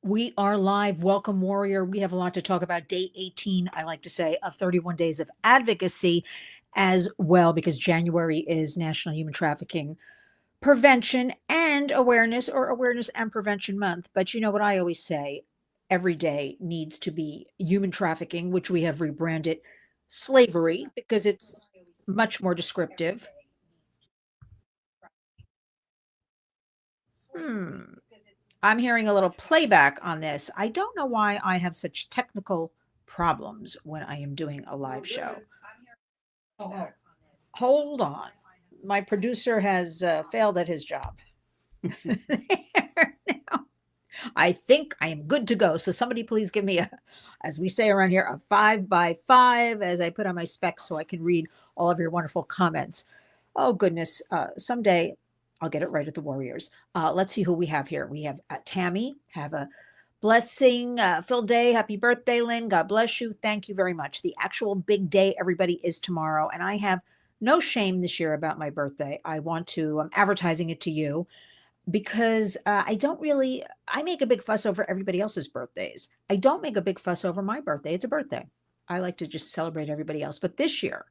We are live. Welcome, Warrior. We have a lot to talk about. Day 18, I like to say, of 31 Days of Advocacy as well, because January is National Human Trafficking Prevention and Awareness, or Awareness and Prevention Month. But you know what I always say? Every day needs to be human trafficking, which we have rebranded slavery because it's much more descriptive. Hmm. I'm hearing a little playback on this. I don't know why I have such technical problems when I am doing a live show. Hold on. My producer has failed at his job. Now, I think I am good to go. So somebody please give me a, as we say around here, a 5x5 as I put on my specs so I can read all of your wonderful comments. Oh goodness. Someday I'll get it right at the Warriors. Let's see who we have here. We have Tammy. Have a blessing filled day. Happy birthday, Lynn. God bless you. Thank you very much. The actual big day, everybody, is tomorrow. And I have no shame this year about my birthday. I want to, I'm advertising it to you because I make a big fuss over everybody else's birthdays. I don't make a big fuss over my birthday. It's a birthday. I like to just celebrate everybody else. But this year,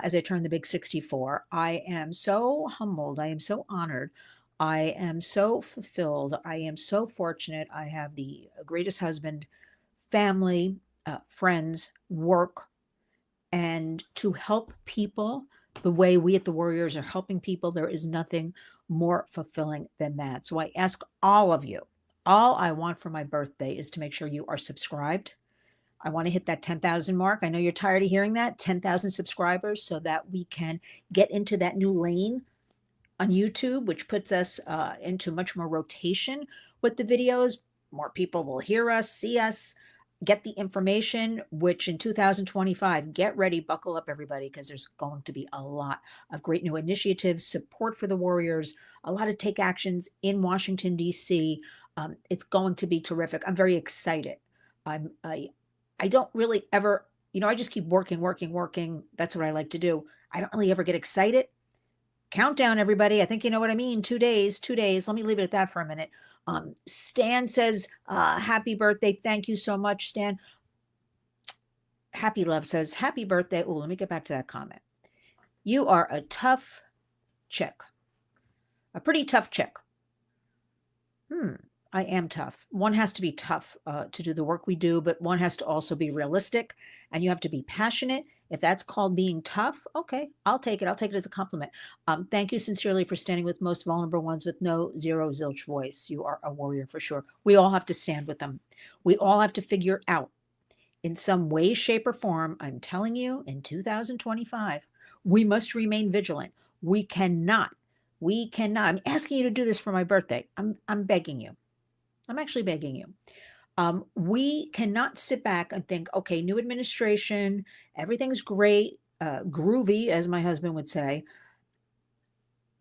as I turn the big 64, I am so humbled. I am so honored. I am so fulfilled. I am so fortunate. I have the greatest husband, family, friends, work, and to help people the way we at the Warriors are helping people. There is nothing more fulfilling than that. So I ask all of you, all I want for my birthday is to make sure you are subscribed. I want to hit that 10,000 mark. I know you're tired of hearing that, 10,000 subscribers, so that we can get into that new lane on YouTube, which puts us into much more rotation with the videos. More people will hear us, see us, get the information, which in 2025, get ready, buckle up, everybody, because there's going to be a lot of great new initiatives, support for the Warriors, a lot of take actions in Washington, D.C. It's going to be terrific. I'm very excited. I don't really ever, I just keep working, working, working. That's what I like to do. I don't really ever get excited. Countdown, everybody. I think you know what I mean. 2 days, 2 days. Let me leave it at that for a minute. Stan says, happy birthday. Thank you so much, Stan. Happy Love says, happy birthday. Oh, let me get back to that comment. You are a tough chick. A pretty tough chick. I am tough. One has to be tough to do the work we do, but one has to also be realistic, and you have to be passionate. If that's called being tough, okay, I'll take it. I'll take it as a compliment. Thank you sincerely for standing with most vulnerable ones with no zero zilch voice. You are a warrior for sure. We all have to stand with them. We all have to figure out in some way, shape, or form. I'm telling you, in 2025, we must remain vigilant. We cannot. I'm asking you to do this for my birthday. I'm begging you. I'm actually begging you. We cannot sit back and think, okay, new administration, everything's great, groovy, as my husband would say.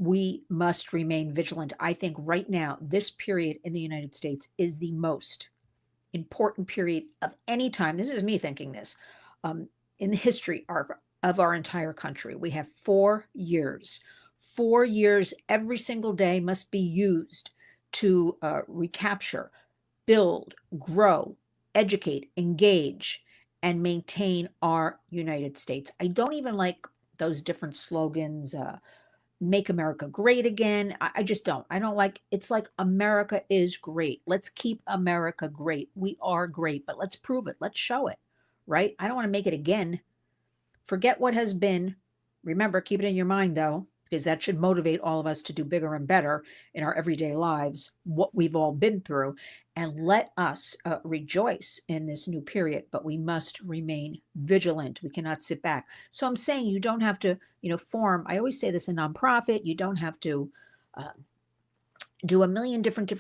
We must remain vigilant. I think right now, this period in the United States is the most important period of any time. This is me thinking this. In the history of our entire country, we have 4 years. 4 years, every single day must be used to recapture, build, grow, educate, engage, and maintain our United States. I don't even like those different slogans, make America great again. I just don't. I don't like, it's like America is great. Let's keep America great. We are great, but let's prove it. Let's show it, right? I don't want to make it again. Forget what has been. Remember, keep it in your mind though, because that should motivate all of us to do bigger and better in our everyday lives, what we've all been through, and let us rejoice in this new period. But we must remain vigilant. We cannot sit back. So I'm saying you don't have to, form, I always say this, a nonprofit. You don't have to do a million different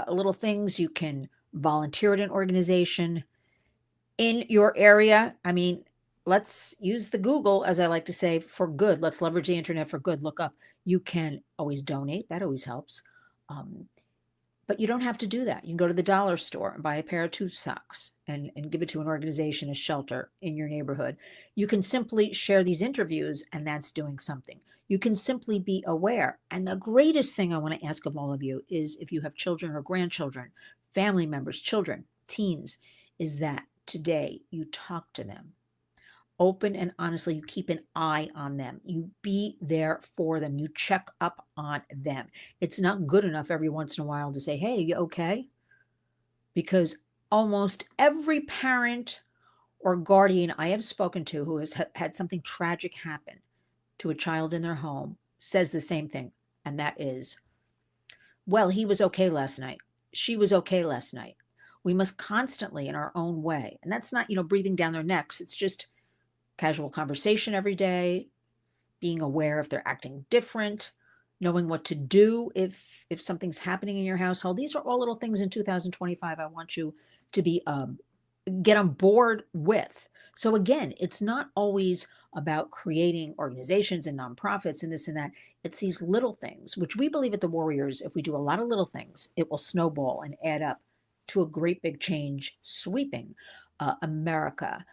little things. You can volunteer at an organization in your area. I mean, let's use the Google, as I like to say, for good. Let's leverage the internet for good. Look up. You can always donate. That always helps. But you don't have to do that. You can go to the dollar store and buy a pair of tube socks and give it to an organization, a shelter in your neighborhood. You can simply share these interviews, and that's doing something. You can simply be aware. And the greatest thing I want to ask of all of you is, if you have children or grandchildren, family members, children, teens, is that today you talk to them open and honestly, you keep an eye on them. You be there for them. You check up on them. It's not good enough every once in a while to say, hey, you okay? Because almost every parent or guardian I have spoken to who has had something tragic happen to a child in their home says the same thing. And that is, well, he was okay last night. She was okay last night. We must constantly, in our own way, and that's not, breathing down their necks. It's just casual conversation every day, being aware if they're acting different, knowing what to do if something's happening in your household. These are all little things in 2025 I want you to be get on board with. So again, it's not always about creating organizations and nonprofits and this and that. It's these little things, which we believe at the Warriors, if we do a lot of little things, it will snowball and add up to a great big change sweeping America.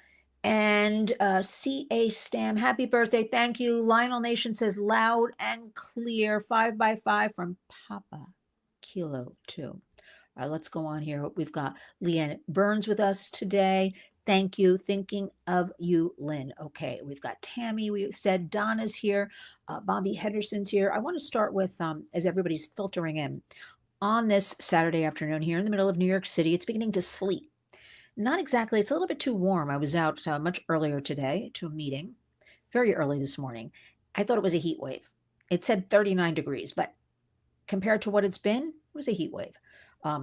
And CA Stam, happy birthday. Thank you. Lionel Nation says loud and clear, 5x5 from Papa Kilo 2. All right, let's go on here. We've got Leanne Burns with us today. Thank you. Thinking of you, Lynn. Okay, we've got Tammy. We said Donna's here. Bobby Henderson's here. I want to start with, as everybody's filtering in, on this Saturday afternoon here in the middle of New York City, it's beginning to sleet. Not exactly. It's a little bit too warm. I was out much earlier today to a meeting, very early this morning. I thought it was a heat wave. It said 39 degrees, but compared to what it's been, it was a heat wave.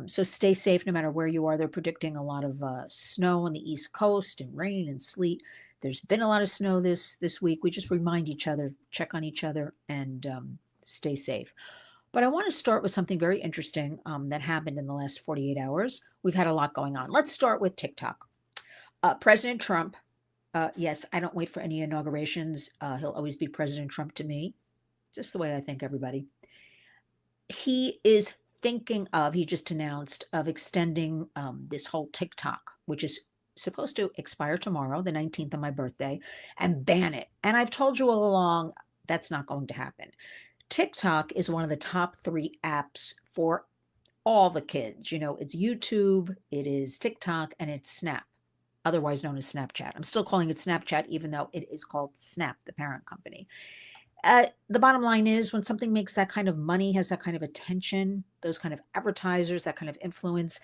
So stay safe no matter where you are. They're predicting a lot of snow on the East Coast and rain and sleet. There's been a lot of snow this week. We just remind each other, check on each other, and stay safe. But I want to start with something very interesting that happened in the last 48 hours. We've had a lot going on. Let's start with TikTok. President Trump, yes, I don't wait for any inaugurations. He'll always be President Trump to me, just the way I think, everybody. He is thinking of, he just announced, of extending this whole TikTok, which is supposed to expire tomorrow, the 19th of my birthday, and ban it. And I've told you all along, that's not going to happen. TikTok is one of the top 3 apps for all the kids. It's YouTube, it is TikTok, and it's Snap, otherwise known as Snapchat. I'm still calling it Snapchat, even though it is called Snap, the parent company. The bottom line is when something makes that kind of money, has that kind of attention, those kind of advertisers, that kind of influence,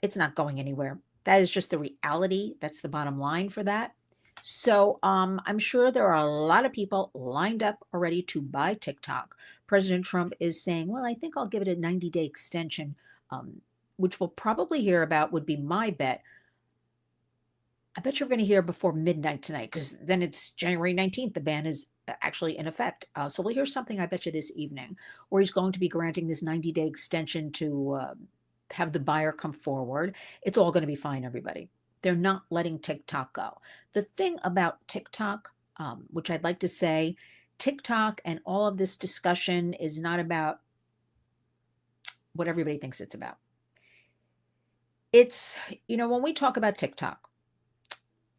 it's not going anywhere. That is just the reality. That's the bottom line for that. So I'm sure there are a lot of people lined up already to buy TikTok. President Trump is saying, well, I think I'll give it a 90-day extension, which we'll probably hear about, would be my bet. I bet you're going to hear before midnight tonight, because then it's January 19th. The ban is actually in effect. So we'll hear something, I bet you, this evening, where he's going to be granting this 90-day extension to have the buyer come forward. It's all going to be fine, everybody. They're not letting TikTok go. The thing about TikTok, which I'd like to say, TikTok and all of this discussion is not about what everybody thinks it's about. It's, when we talk about TikTok,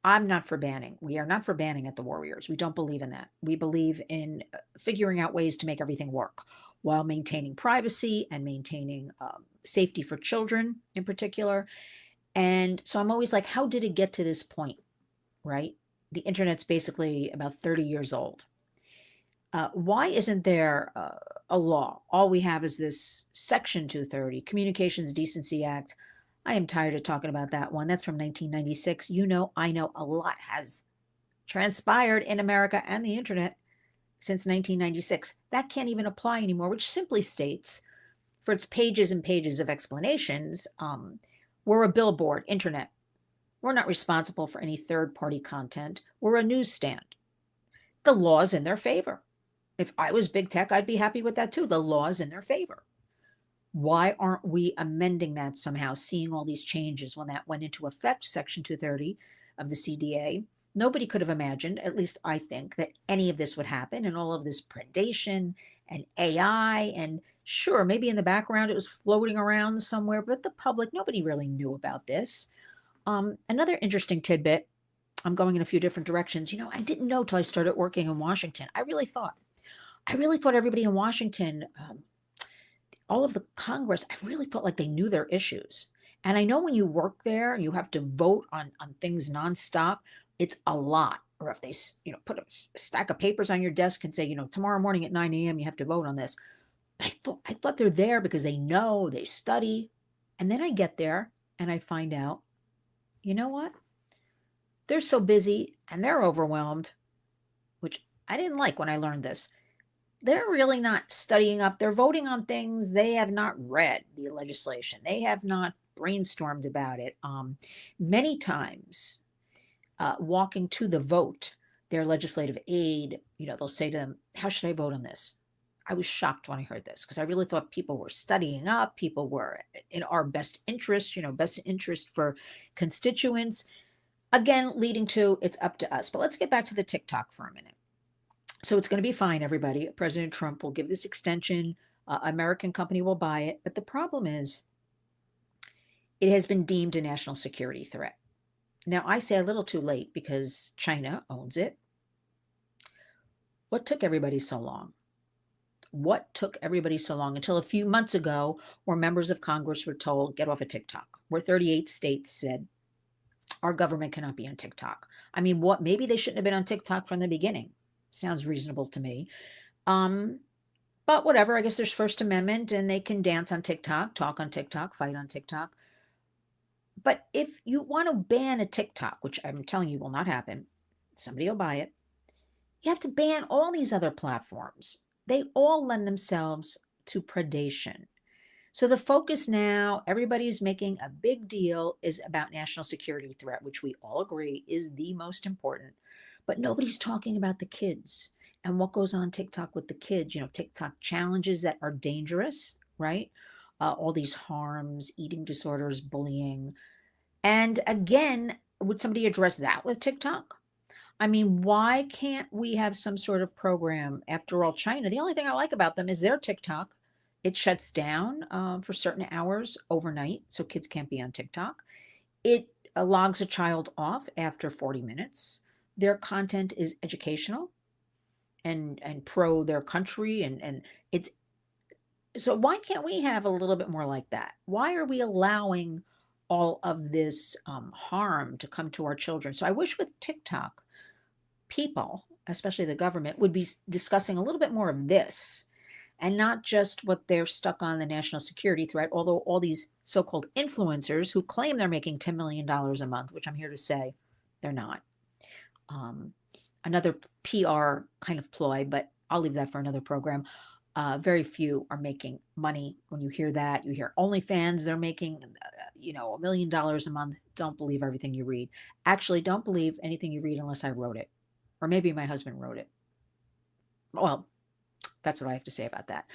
I'm not for banning. We are not for banning at the Warriors. We don't believe in that. We believe in figuring out ways to make everything work while maintaining privacy and maintaining safety for children in particular. And so I'm always like, how did it get to this point, right? The internet's basically about 30 years old. Why isn't there a law? All we have is this Section 230, Communications Decency Act. I am tired of talking about that one. That's from 1996. I know a lot has transpired in America and the internet since 1996. That can't even apply anymore, which simply states, for its pages and pages of explanations, we're a billboard, internet. We're not responsible for any third-party content. We're a newsstand. The law's in their favor. If I was big tech, I'd be happy with that too. The law's in their favor. Why aren't we amending that somehow, seeing all these changes when that went into effect, Section 230 of the CDA? Nobody could have imagined, at least I think, that any of this would happen, and all of this predation and AI, and sure, maybe in the background it was floating around somewhere, but the public, nobody really knew about this. Another interesting tidbit, I'm going in a few different directions. I didn't know till I started working in Washington. I really thought everybody in Washington all of the Congress, I really felt like they knew their issues. And I know when you work there and you have to vote on things nonstop, it's a lot. Or if they, put a stack of papers on your desk and say, tomorrow morning at 9 a.m. you have to vote on this. But I thought they're there because they know, they study. And then I get there and I find out, you know what? They're so busy and they're overwhelmed, which I didn't like when I learned this. They're really not studying up. They're voting on things they have not read the legislation. They have not brainstormed about it. Many times, walking to the vote, their legislative aide, they'll say to them, "How should I vote on this?" I was shocked when I heard this because I really thought people were studying up. People were in our best interest, best interest for constituents. Again, leading to it's up to us. But let's get back to the TikTok for a minute. So it's going to be fine, everybody. President Trump will give this extension. American company will buy it. But the problem is it has been deemed a national security threat. Now, I say a little too late because China owns it. What took everybody so long? What took everybody so long until a few months ago where members of Congress were told, get off of TikTok, where 38 states said, our government cannot be on TikTok. I mean, what? Maybe they shouldn't have been on TikTok from the beginning. Sounds reasonable to me. But whatever, I guess there's First Amendment and they can dance on TikTok, talk on TikTok, fight on TikTok. But if you want to ban a TikTok, which I'm telling you will not happen, somebody will buy it, you have to ban all these other platforms. They all lend themselves to predation. So the focus now, everybody's making a big deal, is about national security threat, which we all agree is the most important. But nobody's talking about the kids and what goes on TikTok with the kids. TikTok challenges that are dangerous, right? All these harms, eating disorders, bullying. And again, would somebody address that with TikTok? I mean, why can't we have some sort of program? After all, China, the only thing I like about them is their TikTok. It shuts down for certain hours overnight, so kids can't be on TikTok. It logs a child off after 40 minutes. Their content is educational and pro their country, and it's so why can't we have a little bit more like that? Why are we allowing all of this harm to come to our children? So I wish with TikTok, people, especially the government, would be discussing a little bit more of this and not just what they're stuck on, the national security threat, although all these so-called influencers who claim they're making $10 million a month, which I'm here to say they're not. Another PR kind of ploy, but I'll leave that for another program. Very few are making money. When you hear that, you hear OnlyFans, they're making, $1 million a month. Don't believe everything you read. Actually, don't believe anything you read unless I wrote it. Or maybe my husband wrote it. Well, that's what I have to say about that.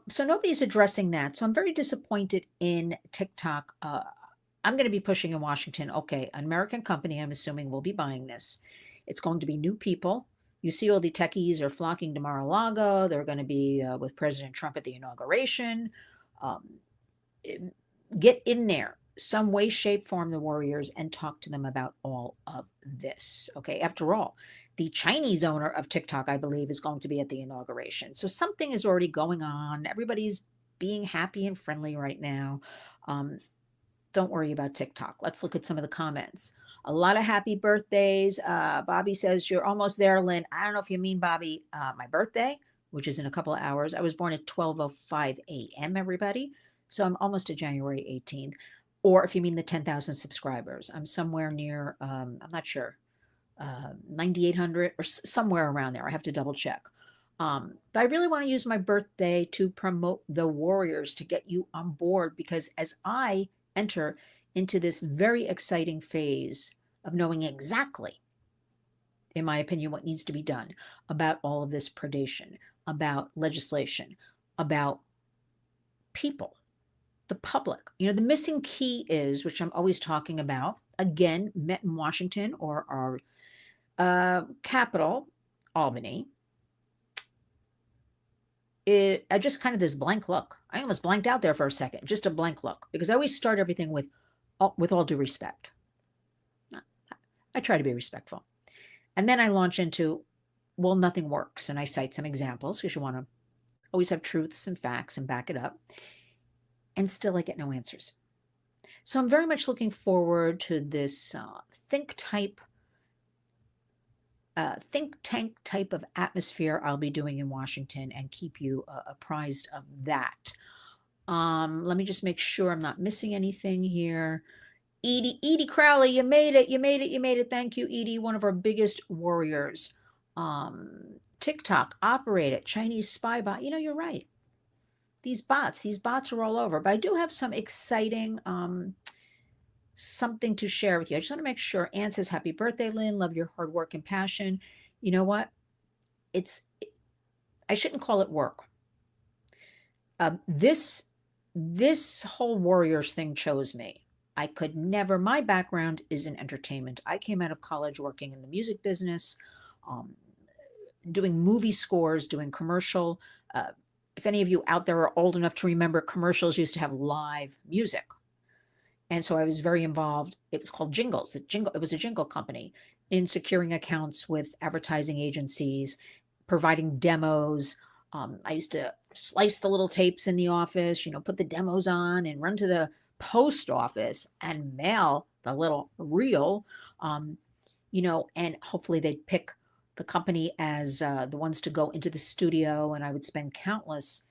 So nobody's addressing that. So I'm very disappointed in TikTok. I'm going to be pushing in Washington. Okay, an American company, I'm assuming, will be buying this. It's going to be new people. You see all the techies are flocking to Mar-a-Lago. They're going to be with President Trump at the inauguration. Get in there, some way, shape, form, the warriors, and talk to them about all of this. Okay, after all, the Chinese owner of TikTok, I believe, is going to be at the inauguration. So something is already going on. Everybody's being happy and friendly right now. Don't worry about TikTok. Let's look at some of the comments. A lot of happy birthdays. Bobby says, you're almost there, Lynn. I don't know if you mean, Bobby, my birthday, which is in a couple of hours. I was born at 12:05 a.m., everybody. So I'm almost to January 18th. Or if you mean the 10,000 subscribers, I'm somewhere near, I'm not sure, 9,800 or somewhere around there. I have to double check. But I really want to use my birthday to promote the warriors, to get you on board, because as I enter into this very exciting phase of knowing exactly, in my opinion, what needs to be done about all of this predation, about legislation, about people, the public. The missing key is, which I'm always talking about, again, met in Washington or our capital, Albany. I just kind of this blank look. I almost blanked out there for a second, just a blank look, because I always start everything with all due respect. I try to be respectful. And then I launch into, well, nothing works. And I cite some examples because you want to always have truths and facts and back it up. And still I get no answers. So I'm very much looking forward to this think tank type of atmosphere I'll be doing in Washington and keep you apprised of that. Let me just make sure I'm not missing anything here. Edie Crowley, you made it, you made it, you made it. Thank you, Edie, one of our biggest warriors. TikTok, operate it, Chinese spy bot. You know, you're right. These bots are all over. But I do have some exciting something to share with you. I just want to make sure. Anne says, happy birthday, Lynn. Love your hard work and passion. You know what? I shouldn't call it work. This whole warriors thing chose me. I could never, my background is in entertainment. I came out of college working in the music business, doing movie scores, doing commercial. If any of you out there are old enough to remember, commercials used to have live music. And so I was very involved. It was called Jingles. It was a jingle company in securing accounts with advertising agencies, providing demos. I used to slice the little tapes in the office, put the demos on and run to the post office and mail the little reel, and hopefully they'd pick the company as the ones to go into the studio. And I would spend countless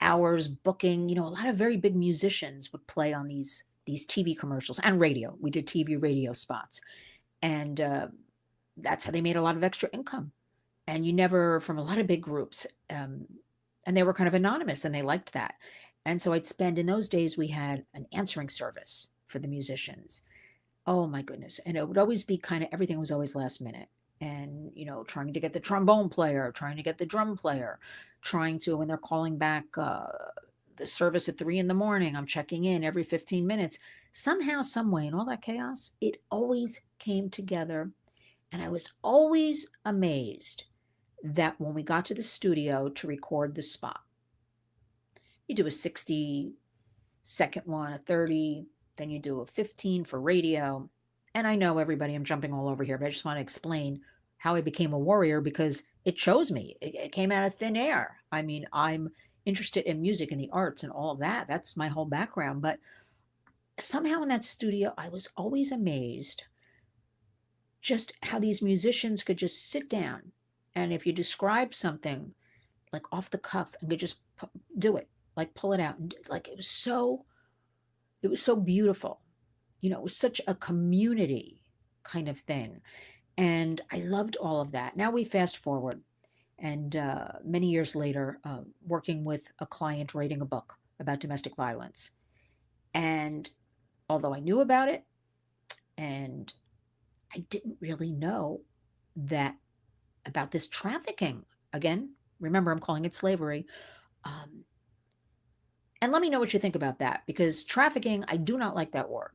hours booking, a lot of very big musicians would play on these TV commercials and radio. We did TV radio spots. And that's how they made a lot of extra income. And from a lot of big groups, and they were kind of anonymous and they liked that. And so I'd spend, in those days, we had an answering service for the musicians. Oh my goodness. And it would always be everything was always last minute. And, trying to get the trombone player, trying to get the drum player, when they're calling back the service at 3 a.m, I'm checking in every 15 minutes. Somehow, some way, in all that chaos, it always came together. And I was always amazed that when we got to the studio to record the spot, you do a 60-second one, a 30, then you do a 15 for radio. And I know everybody, I'm jumping all over here, but I just want to explain how I became a warrior because it chose me. It came out of thin air. I mean, I'm interested in music and the arts and all of that. That's my whole background. But somehow in that studio, I was always amazed just how these musicians could just sit down. And if you describe something like off the cuff and could just do it, like pull it out. And it was so beautiful. It was such a community kind of thing. And I loved all of that. Now we fast forward. And many years later, working with a client writing a book about domestic violence. And although I knew about it, and I didn't really know that about this trafficking. Again, remember, I'm calling it slavery. And let me know what you think about that, because trafficking, I do not like that word.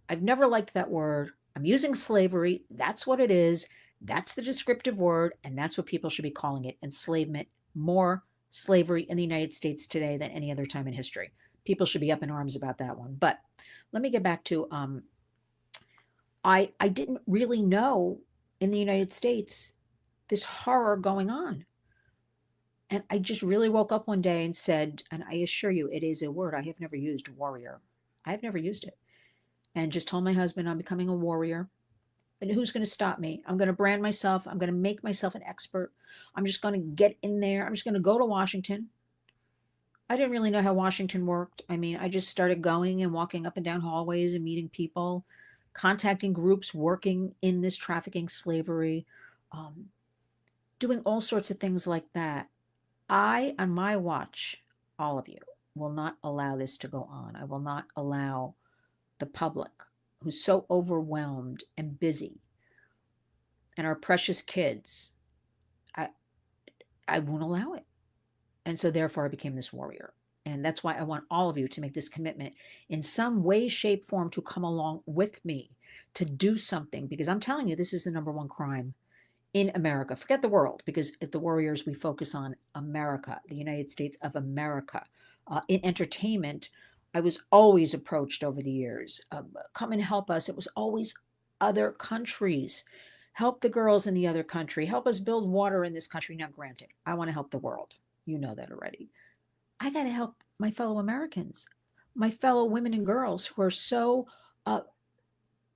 I've never liked that word. I'm using slavery. That's what it is. That's the descriptive word, and that's what people should be calling it. Enslavement, more slavery in the United States today than any other time in history. People should be up in arms about that one. But let me get back to, I didn't really know in the United States this horror going on. And I just really woke up one day and said, and I assure you, it is a word. I have never used warrior. I have never used it. And just told my husband I'm becoming a warrior. And who's going to stop me? I'm going to brand myself. I'm going to make myself an expert. I'm just going to get in there. I'm just going to go to Washington. I didn't really know how Washington worked. I mean, I just started going and walking up and down hallways and meeting people, contacting groups working in this trafficking slavery, doing all sorts of things like that. I, on my watch, all of you, will not allow this to go on. I will not allow the public, who's so overwhelmed and busy, and our precious kids, I won't allow it. And so therefore I became this warrior. And that's why I want all of you to make this commitment in some way, shape, form to come along with me to do something, because I'm telling you, this is the number one crime in America. Forget the world, because at the Warriors, we focus on America, the United States of America. In entertainment, I was always approached over the years, come and help us. It was always other countries. Help the girls in the other country. Help us build water in this country. Now, granted, I want to help the world. You know that already. I got to help my fellow Americans, my fellow women and girls who are so, uh,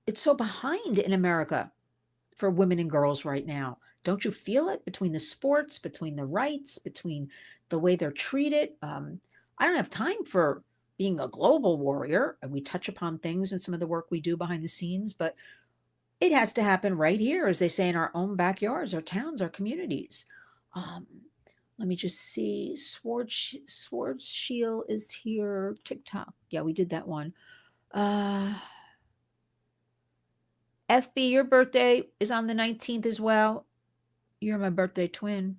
it's so behind in America for women and girls right now. Don't you feel it between the sports, between the rights, between the way they're treated? I don't have time for being a global warrior. And we touch upon things in some of the work we do behind the scenes, but it has to happen right here, as they say, in our own backyards, our towns, our communities. Um, Let me just see. Sword Shield is here. TikTok. Yeah, we did that one. Uh, FB, your birthday is on the 19th as well. You're my birthday twin.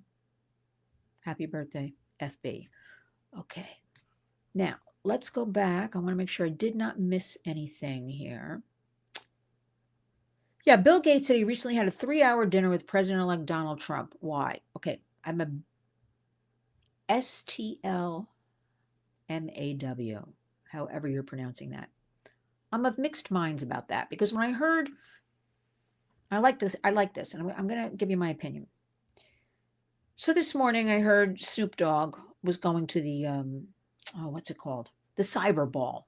Happy birthday, FB. Okay. Now, let's go back. I want to make sure I did not miss anything here. Yeah, Bill Gates said he recently had a 3-hour dinner with President-elect Donald Trump. Why? Okay, I'm a STLMAW, however you're pronouncing that. I'm of mixed minds about that because when I heard, I like this, and I'm going to give you my opinion. So this morning I heard Snoop Dogg was going to the, what's it called? The Cyber Ball.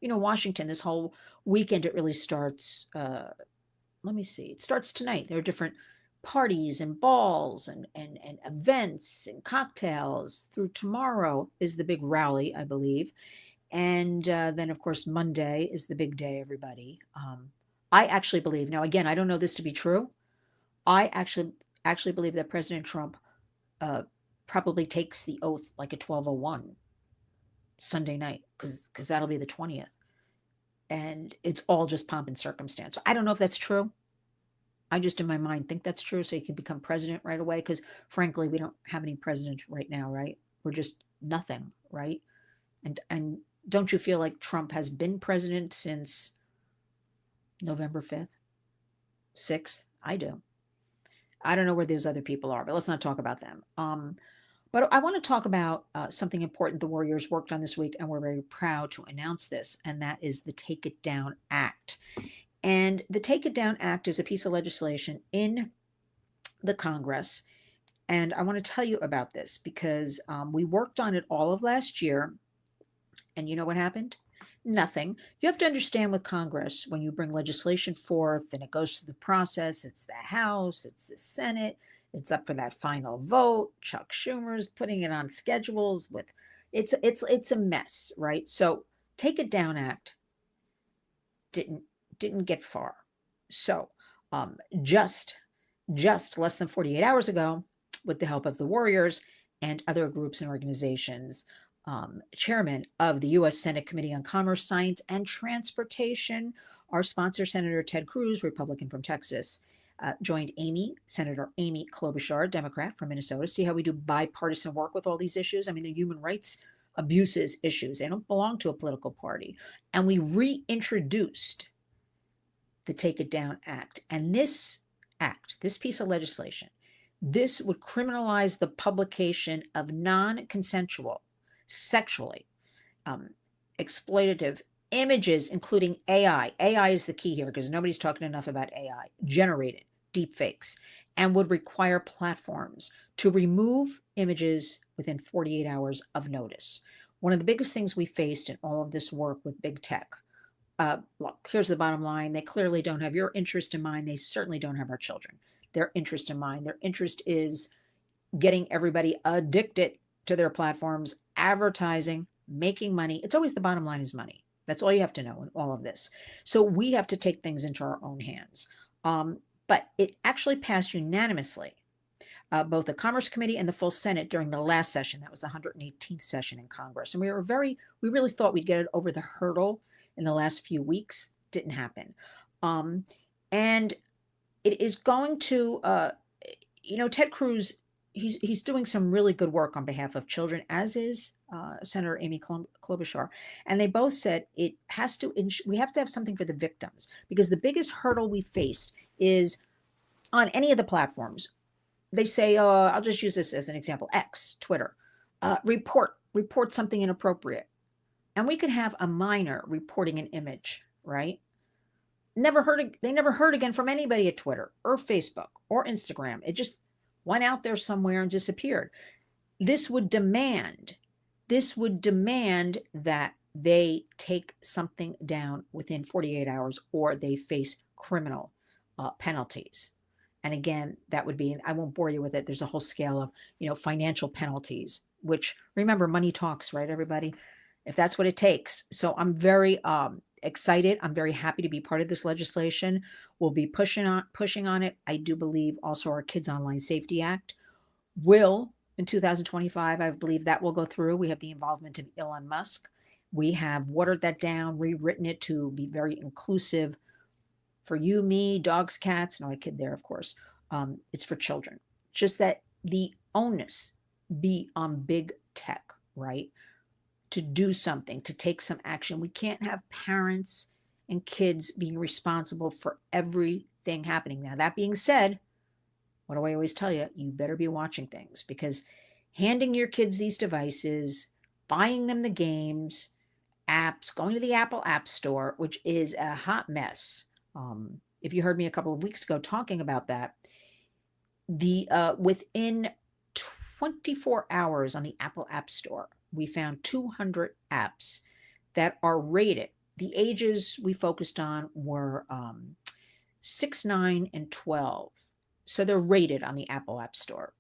You know, Washington, this whole weekend, it really starts, let me see, it starts tonight. There are different parties and balls and events and cocktails. Through tomorrow is the big rally, I believe. And then, of course, Monday is the big day, everybody. I actually believe, now again, I don't know this to be true. I actually believe that President Trump probably takes the oath like a 12:01 Sunday night, because that'll be the 20th. And it's all just pomp and circumstance. So I don't know if that's true. I just in my mind think that's true, so he can become president right away, because frankly, we don't have any president right now, right? We're just nothing, right? And don't you feel like Trump has been president since November 5th, 6th? I do. I don't know where those other people are, but let's not talk about them. But I want to talk about something important the Warriors worked on this week, and we're very proud to announce this, and that is the Take It Down Act. And the Take It Down Act is a piece of legislation in the Congress. And I want to tell you about this because we worked on it all of last year. And you know what happened? Nothing. You have to understand with Congress, when you bring legislation forth and it goes through the process, it's the House, it's the Senate, it's up for that final vote. Chuck Schumer's putting it on schedules with it's a mess, right? So Take It Down Act didn't get far. So just less than 48 hours ago, with the help of the Warriors and other groups and organizations, chairman of the U.S. Senate Committee on Commerce, Science, and Transportation, our sponsor, Senator Ted Cruz, Republican from Texas, joined Senator Amy Klobuchar, Democrat from Minnesota. See how we do bipartisan work with all these issues? I mean, the human rights abuses issues. They don't belong to a political party. And we reintroduced the Take It Down Act. And this act, this piece of legislation, this would criminalize the publication of non-consensual, sexually exploitative images, including AI. AI is the key here because nobody's talking enough about AI. Generated deepfakes, and would require platforms to remove images within 48 hours of notice. One of the biggest things we faced in all of this work with big tech, look, here's the bottom line. They clearly don't have your interest in mind. They certainly don't have our children. Their interest in mind. Their interest is getting everybody addicted to their platforms, advertising, making money. It's always the bottom line is money. That's all you have to know in all of this. So we have to take things into our own hands. But it actually passed unanimously, both the Commerce Committee and the full Senate during the last session. That was the 118th session in Congress. And we really thought we'd get it over the hurdle in the last few weeks. Didn't happen. And it is going to, Ted Cruz, he's doing some really good work on behalf of children, as is Senator Amy Klobuchar. And they both said we have to have something for the victims, because the biggest hurdle we faced is on any of the platforms. They say, I'll just use this as an example, X, Twitter, report something inappropriate. And we could have a minor reporting an image, right? They never heard again from anybody at Twitter or Facebook or Instagram. It just went out there somewhere and disappeared. This would demand that they take something down within 48 hours or they face criminal penalties. And again, that would be, and I won't bore you with it. There's a whole scale of, financial penalties, which remember, money talks, right, everybody? If that's what it takes. So I'm very excited. I'm very happy to be part of this legislation. We'll be pushing on it. I do believe also our Kids Online Safety Act will in 2025. I believe that will go through. We have the involvement of Elon Musk. We have watered that down, rewritten it to be very inclusive for you, me, dogs, cats. No, I kid there, of course. It's for children. Just that the onus be on big tech, right? To do something, to take some action. We can't have parents and kids being responsible for everything happening. Now, that being said, what do I always tell you? You better be watching things, because handing your kids these devices, buying them the games, apps, going to the Apple App Store, which is a hot mess. If you heard me a couple of weeks ago talking about that, within 24 hours on the Apple App Store, we found 200 apps that are rated. The ages we focused on were 6, 9, and 12. So they're rated on the Apple App Store.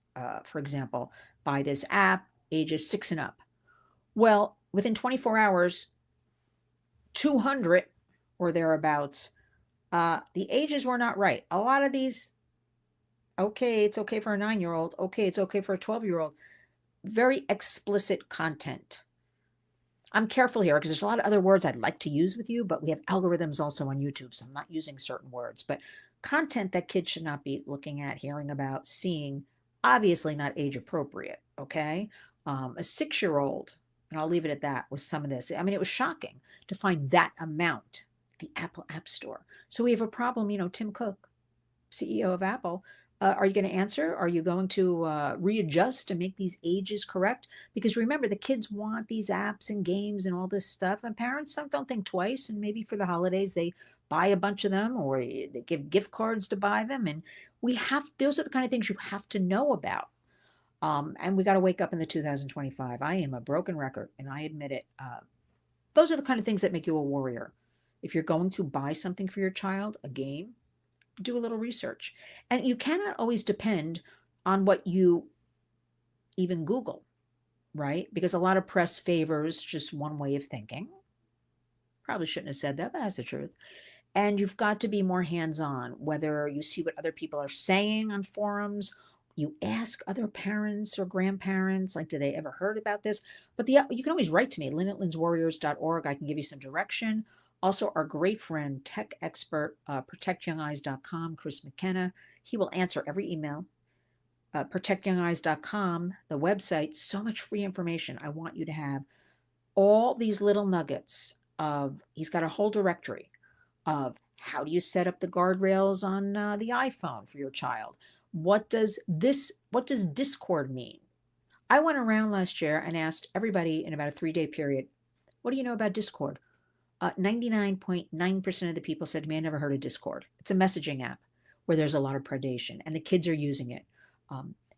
For example, buy this app, ages 6 and up. Well, within 24 hours, 200 or thereabouts, the ages were not right. A lot of these, okay, it's okay for a 9-year-old. Okay, it's okay for a 12-year-old. Very explicit content. I'm careful here because there's a lot of other words I'd like to use with you, but we have algorithms also on YouTube, so I'm not using certain words. But content that kids should not be looking at, hearing about, seeing, obviously not age appropriate, okay? A 6-year-old, and I'll leave it at that with some of this. I mean, it was shocking to find that amount, the Apple App Store. So we have a problem, Tim Cook, CEO of Apple. Are you going to answer? Are you going to readjust to make these ages correct? Because remember, the kids want these apps and games and all this stuff, and parents don't think twice. And maybe for the holidays, they buy a bunch of them, or they give gift cards to buy them. And those are the kind of things you have to know about. And we got to wake up in the 2025. I am a broken record, and I admit it. Those are the kind of things that make you a warrior. If you're going to buy something for your child, a game, do a little research. And you cannot always depend on what you even Google, right? Because a lot of press favors just one way of thinking. Probably shouldn't have said that, but that's the truth. And you've got to be more hands-on, whether you see what other people are saying on forums, you ask other parents or grandparents, like, do they ever heard about this? But you can always write to me, lynn@linswarriors.org. I can give you some direction. Also, our great friend, tech expert, protectyoungeyes.com, Chris McKenna, he will answer every email. Protectyoungeyes.com, the website, so much free information. I want you to have all these little nuggets he's got a whole directory of how do you set up the guardrails on the iPhone for your child? What does Discord mean? I went around last year and asked everybody in about a 3-day period, what do you know about Discord? 99.9% of the people said to me, I never heard of Discord. It's a messaging app where there's a lot of predation, and the kids are using it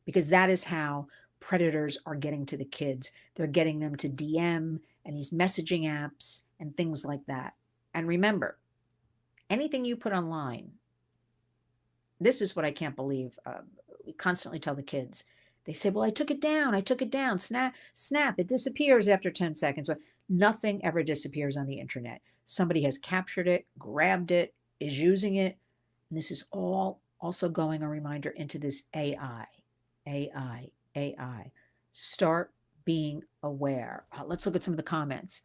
because that is how predators are getting to the kids. They're getting them to DM and these messaging apps and things like that. And remember, anything you put online, this is what I can't believe. We constantly tell the kids. They say, well, I took it down. Snap, it disappears after 10 seconds. Nothing ever disappears on the internet. Somebody has captured it, grabbed it, is using it. And this is all also going a reminder into this AI. Start being aware. Let's look at some of the comments.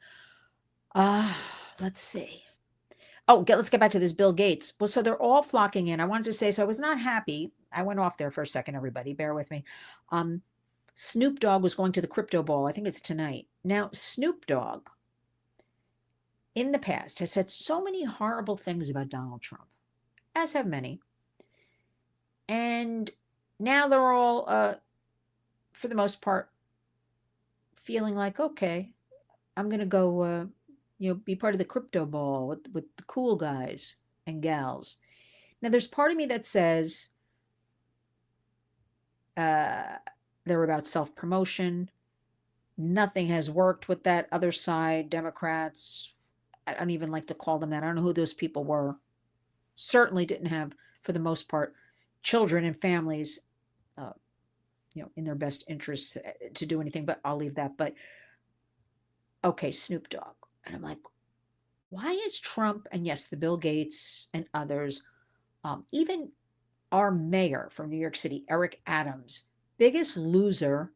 Let's see. Let's get back to this Bill Gates. Well, so they're all flocking in. I wanted to say, so I was not happy. I went off there for a second, everybody. Bear with me. Snoop Dogg was going to the crypto ball. I think it's tonight. Now, Snoop Dogg, in the past, has said so many horrible things about Donald Trump, as have many. And now they're all, for the most part, feeling like, okay, I'm going to go, be part of the crypto ball with the cool guys and gals. Now, there's part of me that says, They're about self-promotion. Nothing has worked with that other side, Democrats. I don't even like to call them that. I don't know who those people were. Certainly didn't have, for the most part, children and families, uh, in their best interests to do anything, but I'll leave that. But okay, Snoop Dogg. And I'm like, why is Trump, and yes, the Bill Gates and others, even our mayor from New York City, Eric Adams, biggest loser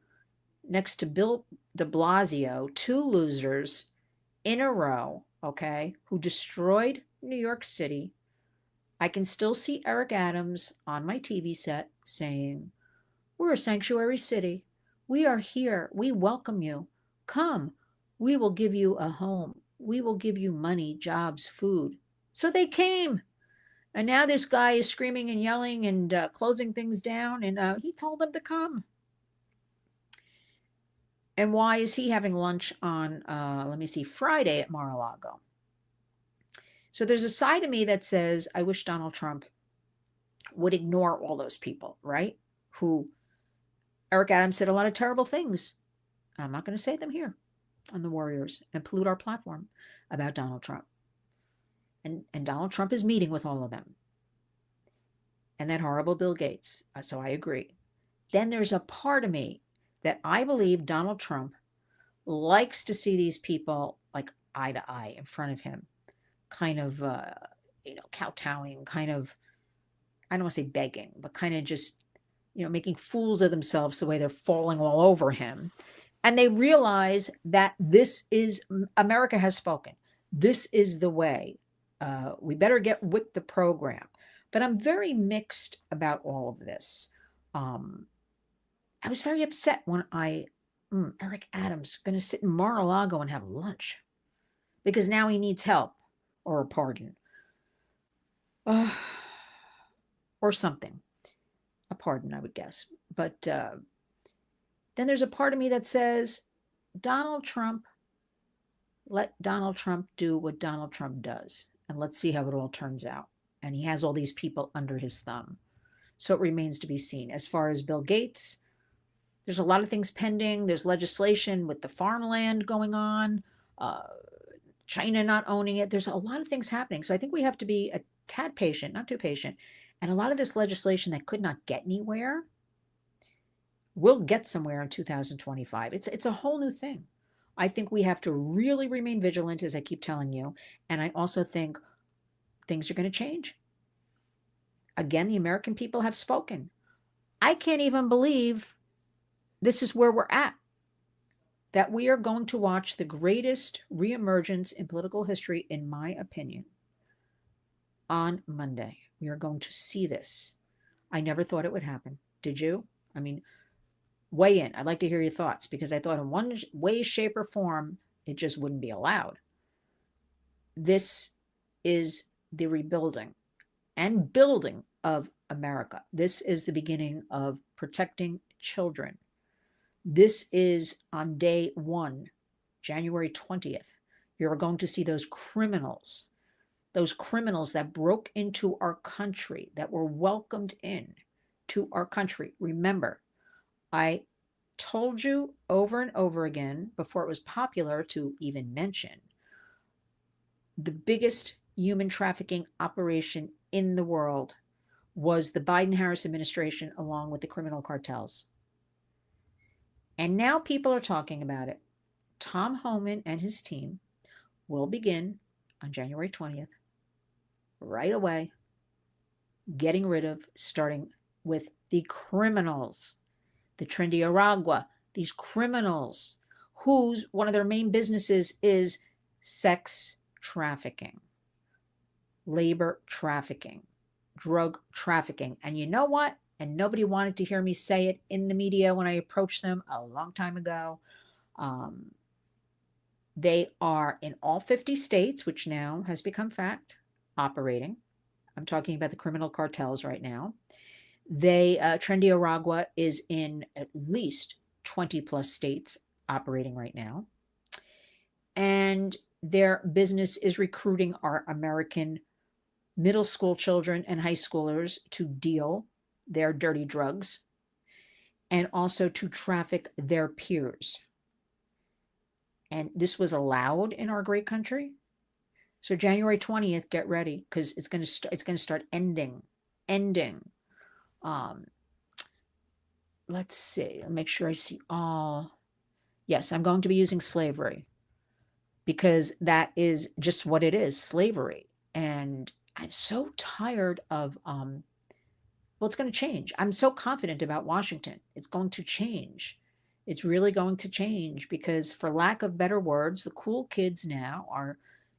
next to Bill de Blasio, two losers in a row, okay, who destroyed New York City. I can still see Eric Adams on my TV set saying, "We're a sanctuary city. We are here. We welcome you. Come. We will give you a home. We will give you money, jobs, food." So they came. And now this guy is screaming and yelling and closing things down. And he told them to come. And why is he having lunch on, let me see, Friday at Mar-a-Lago? So there's a side of me that says, I wish Donald Trump would ignore all those people, right? Who Eric Adams said a lot of terrible things. I'm not going to say them here on the Warriors and pollute our platform about Donald Trump. And Donald Trump is meeting with all of them. And that horrible Bill Gates. So I agree. Then there's a part of me that I believe Donald Trump likes to see these people like eye to eye in front of him, kind of, kowtowing, kind of, I don't want to say begging, but kind of just, making fools of themselves the way they're falling all over him. And they realize that this is, America has spoken. This is the way. We better get with the program. But I'm very mixed about all of this. I was very upset when Eric Adams going to sit in Mar-a-Lago and have lunch because now he needs help or a pardon or something. A pardon, I would guess. But then there's a part of me that says, let Donald Trump do what Donald Trump does. And let's see how it all turns out. And he has all these people under his thumb. So it remains to be seen. As far as Bill Gates, there's a lot of things pending. There's legislation with the farmland going on, China not owning it. There's a lot of things happening. So I think we have to be a tad patient, not too patient. And a lot of this legislation that could not get anywhere will get somewhere in 2025. It's a whole new thing. I think we have to really remain vigilant, as I keep telling you. And I also think things are going to change. Again, the American people have spoken. I can't even believe this is where we're at, that we are going to watch the greatest reemergence in political history, in my opinion, on Monday. We are going to see this. I never thought it would happen. Did you? I mean, weigh in. I'd like to hear your thoughts because I thought in one way, shape, or form, it just wouldn't be allowed. This is the rebuilding and building of America. This is the beginning of protecting children. This is on day 1, January 20th. You're going to see those criminals that broke into our country, that were welcomed in to our country. Remember, I told you over and over again before it was popular to even mention, the biggest human trafficking operation in the world was the Biden-Harris administration, along with the criminal cartels. And now people are talking about it. Tom Homan and his team will begin on January 20th, right away, getting rid of, starting with the criminals, the Trendy Aragua, these criminals whose one of their main businesses is sex trafficking, labor trafficking, drug trafficking. And you know what? And nobody wanted to hear me say it in the media when I approached them a long time ago. They are in all 50 states, which now has become fact, operating. I'm talking about the criminal cartels right now. Trendy Aragua is in at least 20 plus states operating right now. And their business is recruiting our American middle school children and high schoolers to deal their dirty drugs. and also to traffic their peers. And this was allowed in our great country. So January 20th, get ready, because it's going to start ending. Um, let's see. Let me make sure I see all. Yes, I'm going to be using slavery because that is just what it is, slavery. And I'm so tired of well, it's going to change. I'm so confident about Washington. It's going to change. It's really going to change because, for lack of better words, the cool kids now are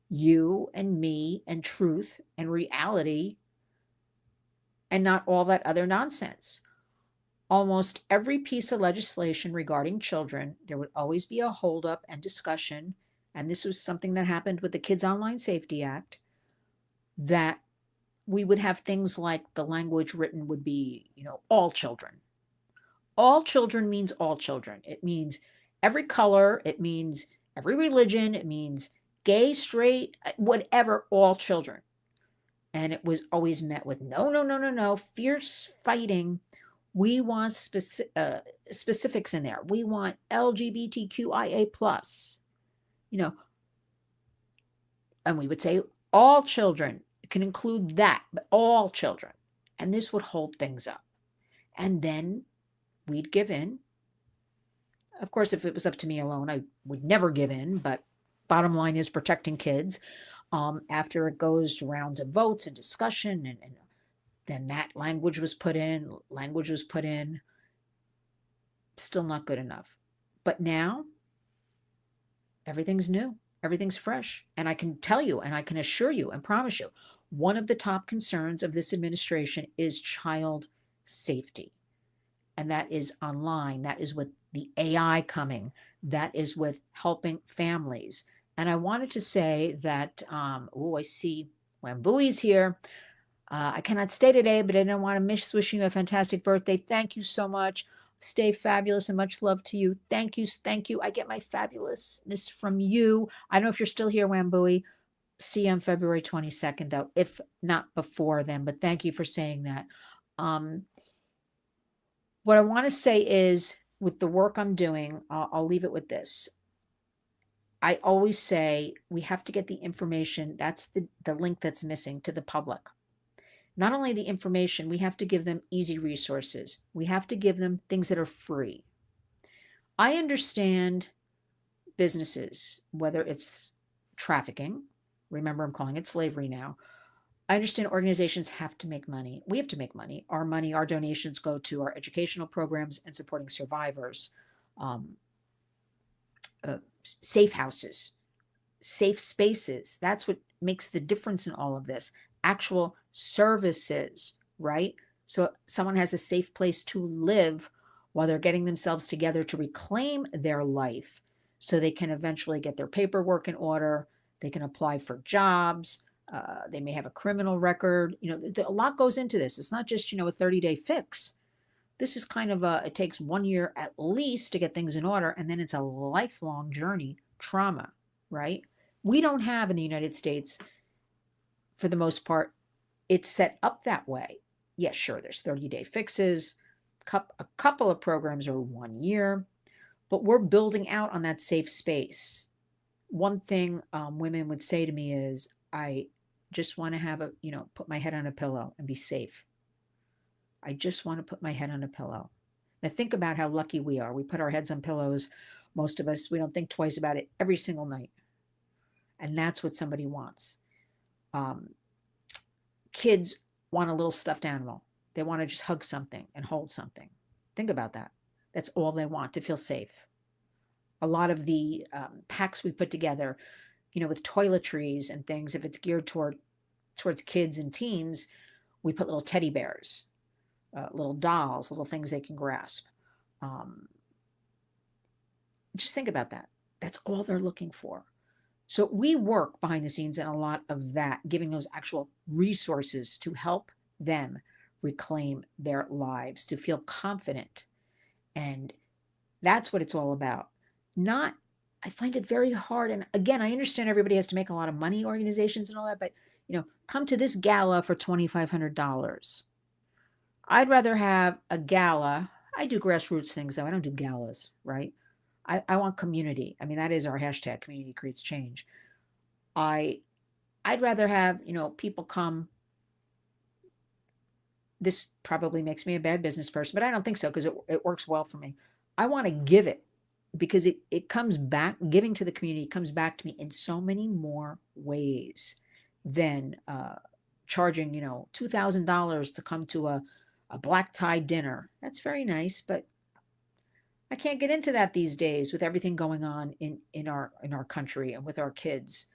you and me and truth and reality and not all that other nonsense. Almost every piece of legislation regarding children, there would always be a holdup and discussion. And this was something that happened with the Kids Online Safety Act, that we would have things like the language written would be, all children. All children means all children. It means every color. It means every religion. It means gay, straight, whatever, all children. And it was always met with no, no, no, no, no, fierce fighting. We want specifics in there. We want LGBTQIA+. And we would say all children. It can include that, but all children. And this would hold things up. And then we'd give in. Of course, if it was up to me alone, I would never give in. But bottom line is protecting kids. After it goes to rounds of votes and discussion, and then that language was put in. Still not good enough. But now, everything's new. Everything's fresh. And I can tell you, and I can assure you and promise you, one of the top concerns of this administration is child safety. And that is online. That is with the AI coming. That is with helping families. And I wanted to say that, I see Wambooey's here. I cannot stay today, but I don't want to miss wishing you a fantastic birthday. Thank you so much. Stay fabulous and much love to you. Thank you. Thank you. I get my fabulousness from you. I don't know if you're still here, Wambooey. See you on February 22nd, though, if not before then. But thank you for saying that. What I want to say is, with the work I'm doing, I'll leave it with this. I always say we have to get the information. That's the link that's missing to the public. Not only the information, we have to give them easy resources. We have to give them things that are free. I understand businesses, whether it's trafficking. Remember, I'm calling it slavery now. I understand organizations have to make money. We have to make money. Our donations go to our educational programs and supporting survivors, safe houses, safe spaces. That's what makes the difference in all of this. Actual services, right? So someone has a safe place to live while they're getting themselves together to reclaim their life, so they can eventually get their paperwork in order. They can apply for jobs. They may have a criminal record. A lot goes into this. It's not just, a 30-day fix. This is kind of it takes 1 year at least to get things in order. And then it's a lifelong journey, trauma, right? We don't have in the United States, for the most part, it's set up that way. Yes, sure, there's 30-day fixes. A couple of programs are 1 year, but we're building out on that safe space. One thing women would say to me is, I just want to have put my head on a pillow and be safe. I just want to put my head on a pillow. Now think about how lucky we are. We put our heads on pillows. Most of us, we don't think twice about it every single night. And that's what somebody wants. Kids want a little stuffed animal. They want to just hug something and hold something. Think about that. That's all they want, to feel safe. A lot of the packs we put together, with toiletries and things, if it's geared towards kids and teens, we put little teddy bears, little dolls, little things they can grasp. Just think about that. That's all they're looking for. So we work behind the scenes in a lot of that, giving those actual resources to help them reclaim their lives, to feel confident. And that's what it's all about. I find it very hard. And again, I understand everybody has to make a lot of money, organizations and all that, but come to this gala for $2,500. I'd rather have a gala I do grassroots things, though. I don't do galas, right? I want community. I mean, that is our hashtag, community creates change. I I'd rather have, people come. This probably makes me a bad business person, but I don't think so because it works well for me. I want to give it because it comes back, giving to the community comes back to me in so many more ways than charging, $2,000 to come to a black tie dinner. That's very nice, but I can't get into that these days with everything going on in our country and with our kids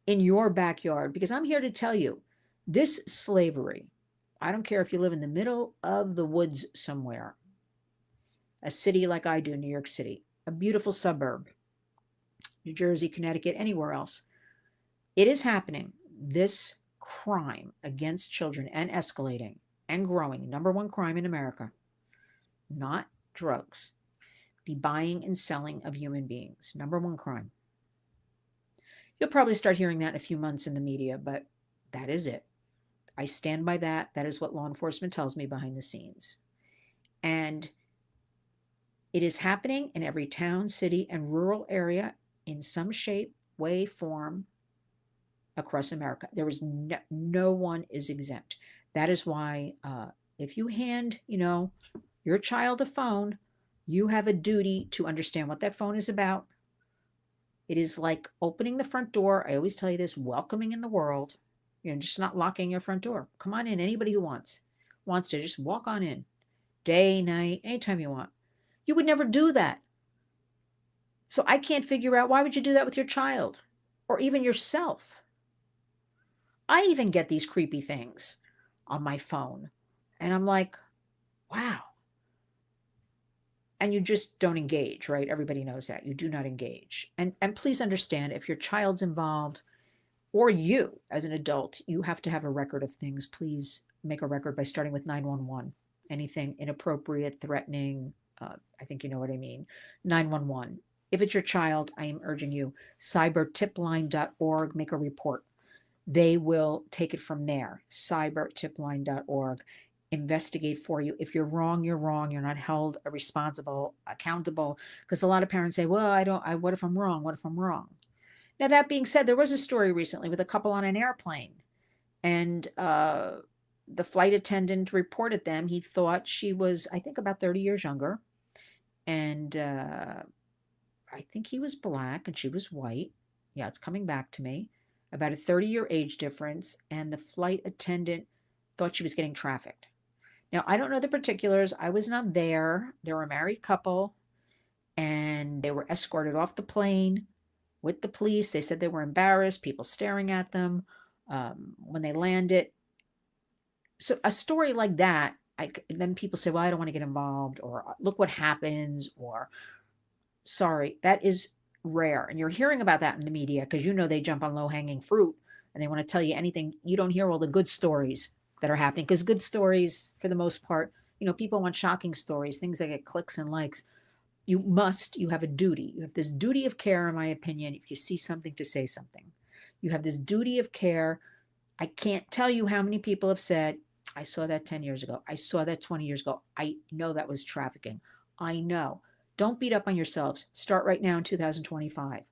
in your backyard because I'm here to tell you this slavery. I don't care if you live in the middle of the woods somewhere, a city like I do, New York City, a beautiful suburb, New Jersey, Connecticut, anywhere else. It is happening. This crime against children and escalating and growing, number one crime in America, not drugs, the buying and selling of human beings, number one crime. You'll probably start hearing that in a few months in the media, but that is it. I stand by that. That is what law enforcement tells me behind the scenes. And it is happening in every town, city, and rural area in some shape, way, form across America. There is no one is exempt. That is why if you hand, your child a phone, you have a duty to understand what that phone is about. It is like opening the front door. I always tell you this, welcoming in the world. Just not locking your front door. Come on in. Anybody who wants to just walk on in. Day, night, anytime you want. You would never do that. So I can't figure out why would you do that with your child or even yourself? I even get these creepy things on my phone. And I'm like, wow. And you just don't engage, right? Everybody knows that. You do not engage. And please understand if your child's involved, or you as an adult, you have to have a record of things. Please make a record by starting with 911. Anything inappropriate, threatening, I think you know what I mean. 911. If it's your child, I am urging you, cybertipline.org, make a report. They will take it from there. Cybertipline.org. Investigate for you. If you're wrong, you're wrong. You're not held responsible, accountable. Because a lot of parents say, well, what if I'm wrong? What if I'm wrong? Now, that being said, there was a story recently with a couple on an airplane, and the flight attendant reported them. He thought she was, I think, about 30 years younger, and I think he was black and she was white. Yeah, it's coming back to me. About a 30-year age difference, and the flight attendant thought she was getting trafficked. Now, I don't know the particulars. I was not there. They were a married couple, and they were escorted off the plane with the police. They said they were embarrassed, people staring at them when they landed. So a story like that, then people say, well, I don't want to get involved, or look what happens, or sorry, that is rare. And you're hearing about that in the media because they jump on low-hanging fruit and they want to tell you anything. You don't hear all the good stories that are happening because good stories, for the most part, people want shocking stories, things that get clicks and likes. You have a duty. You have this duty of care, in my opinion, if you see something, to say something. You have this duty of care. I can't tell you how many people have said, I saw that 10 years ago. I saw that 20 years ago. I know that was trafficking. I know. Don't beat up on yourselves. Start right now in 2025.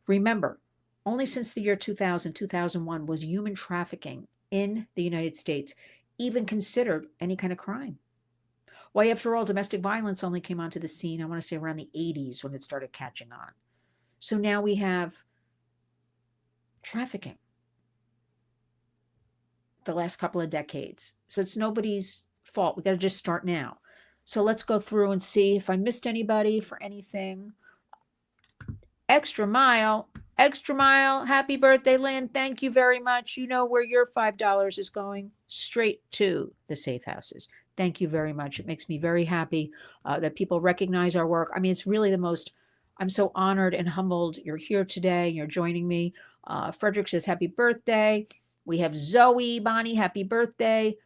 Remember, only since the year 2000, 2001 was human trafficking in the United States even considered any kind of crime. Why, after all, domestic violence only came onto the scene, I want to say around the 80s when it started catching on. So now we have trafficking the last couple of decades. So it's nobody's fault. We got to just start now. So let's go through and see if I missed anybody for anything. Extra mile, happy birthday, Lynn. Thank you very much. You know where your $5 is going, straight to the safe houses. Thank you very much. It makes me very happy that people recognize our work. I mean, it's really I'm so honored and humbled you're here today. You're joining me. Frederick says, happy birthday. We have Zoe, Bonnie, happy birthday.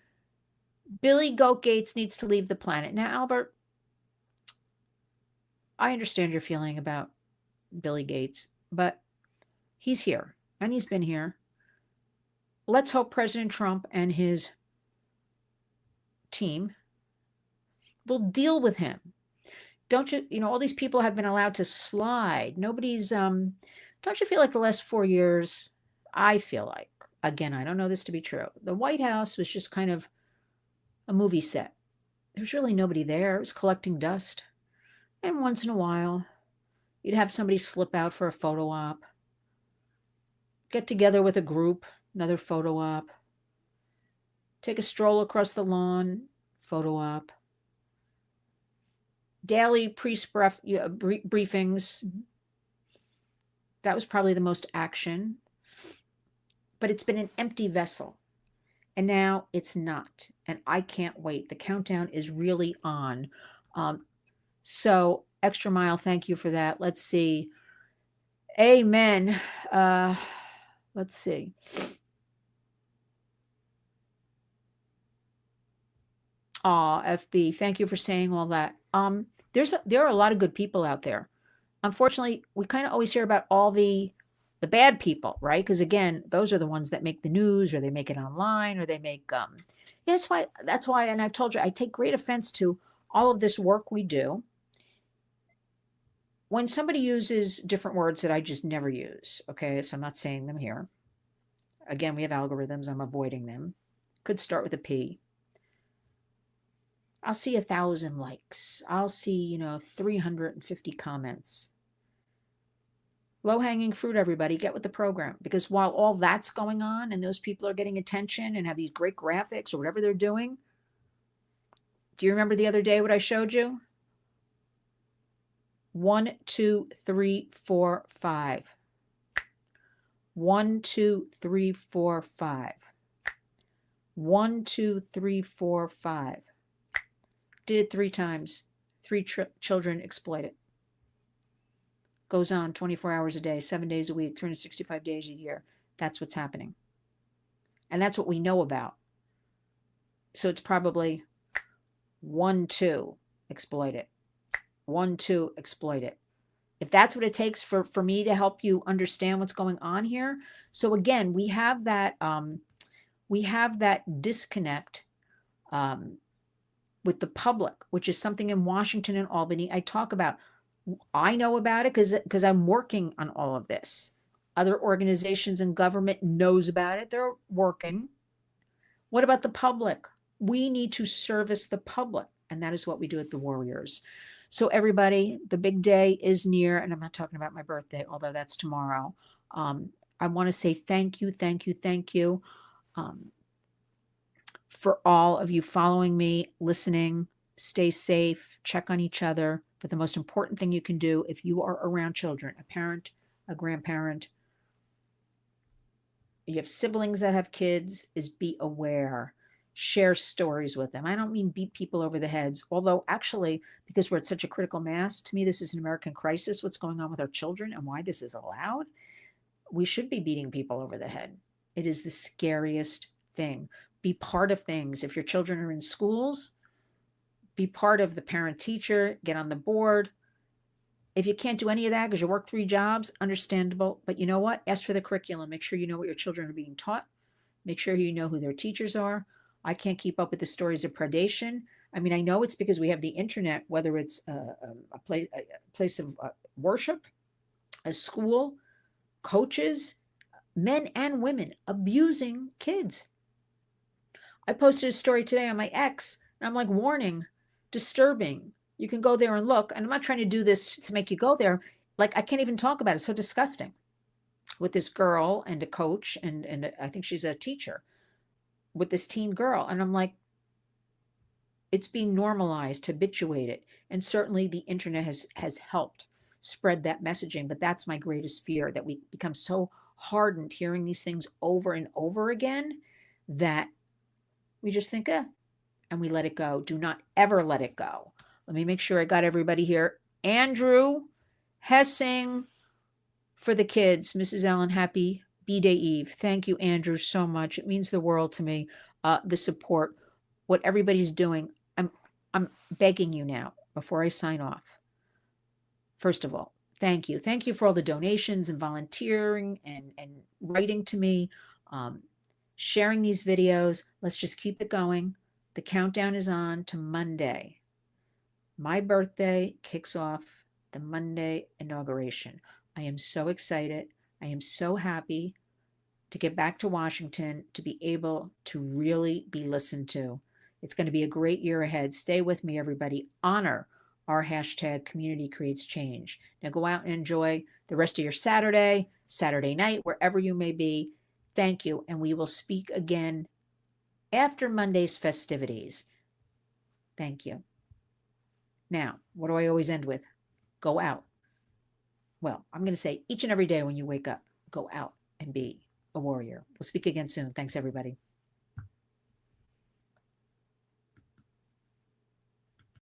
Billy Goat Gates needs to leave the planet. Now, Albert, I understand your feeling about Billy Gates, but he's here and he's been here. Let's hope President Trump and his team We'll deal with him. Don't you, all these people have been allowed to slide. Nobody's, don't you feel like the last 4 years, I feel like, again, I don't know this to be true. The White House was just kind of a movie set. There's really nobody there. It was collecting dust. And once in a while, you'd have somebody slip out for a photo op, get together with a group, another photo op, take a stroll across the lawn, photo op, daily briefings. That was probably the most action, but it's been an empty vessel. And now it's not. And I can't wait. The countdown is really on. So Extra Mile, thank you for that. Let's see. Amen. Let's see. Aw, FB, thank you for saying all that. There are a lot of good people out there. Unfortunately, we kind of always hear about all the bad people, right? Because again, those are the ones that make the news, or they make it online, or they make yeah, that's why, and I've told you, I take great offense to all of this work we do. When somebody uses different words that I just never use, okay, so I'm not saying them here. Again, we have algorithms, I'm avoiding them. Could start with a P. I'll see 1,000 likes. I'll see, 350 comments. Low-hanging fruit, everybody. Get with the program. Because while all that's going on and those people are getting attention and have these great graphics or whatever they're doing, do you remember the other day what I showed you? 1, 2, 3, 4, 5. 1, 2, 3, 4, 5. 1, 2, 3, 4, 5. Did it 3 times. 3 children exploited. Goes on 24 hours a day, 7 days a week, 365 days a year. That's what's happening. And that's what we know about. So it's probably 1, 2, exploit it. 1, 2, exploit it. If that's what it takes for me to help you understand what's going on here. So again, we have that disconnect with the public, which is something in Washington and Albany I talk about. I know about it because I'm working on all of this. Other organizations and government knows about it. They're working. What about the public? We need to service the public, and that is what we do at the Warriors. So everybody, the big day is near, and I'm not talking about my birthday, although that's tomorrow. I want to say thank you for all of you following me, listening. Stay safe, check on each other. But the most important thing you can do if you are around children, a parent, a grandparent, you have siblings that have kids, is be aware. Share stories with them. I don't mean beat people over the heads, although actually, because we're at such a critical mass, to me, this is an American crisis, what's going on with our children and why this is allowed. We should be beating people over the head. It is the scariest thing. Be part of things. If your children are in schools, be part of the parent-teacher, get on the board. If you can't do any of that because you work 3 jobs, understandable. But you know what? Ask for the curriculum. Make sure you know what your children are being taught. Make sure you know who their teachers are. I can't keep up with the stories of predation. I mean, I know it's because we have the internet, whether it's a place of worship, a school, coaches, men and women abusing kids. I posted a story today on my ex, and I'm like, warning, disturbing. You can go there and look. And I'm not trying to do this to make you go there. Like, I can't even talk about it. It's so disgusting. With this girl and a coach, and I think she's a teacher, with this teen girl. And I'm like, it's being normalized, habituated. And certainly the internet has helped spread that messaging. But that's my greatest fear, that we become so hardened hearing these things over and over again that we just think, and we let it go. Do not ever let it go. Let me make sure I got everybody here. Andrew Hessing for the kids. Mrs. Allen, happy B-Day Eve. Thank you, Andrew, so much. It means the world to me, the support, what everybody's doing. I'm begging you now, before I sign off. First of all, thank you. Thank you for all the donations and volunteering and writing to me, sharing these videos. Let's just keep it going. The countdown is on to Monday. My birthday kicks off the Monday inauguration. I am so excited. I am so happy to get back to Washington, to be able to really be listened to. It's going to be a great year ahead. Stay with me, everybody. Honor our hashtag community creates change. Now go out and enjoy the rest of your Saturday, Saturday night, wherever you may be. Thank you. And we will speak again after Monday's festivities. Thank you. Now, what do I always end with? Go out. Well, I'm going to say each and every day when you wake up, go out and be a warrior. We'll speak again soon. Thanks, everybody.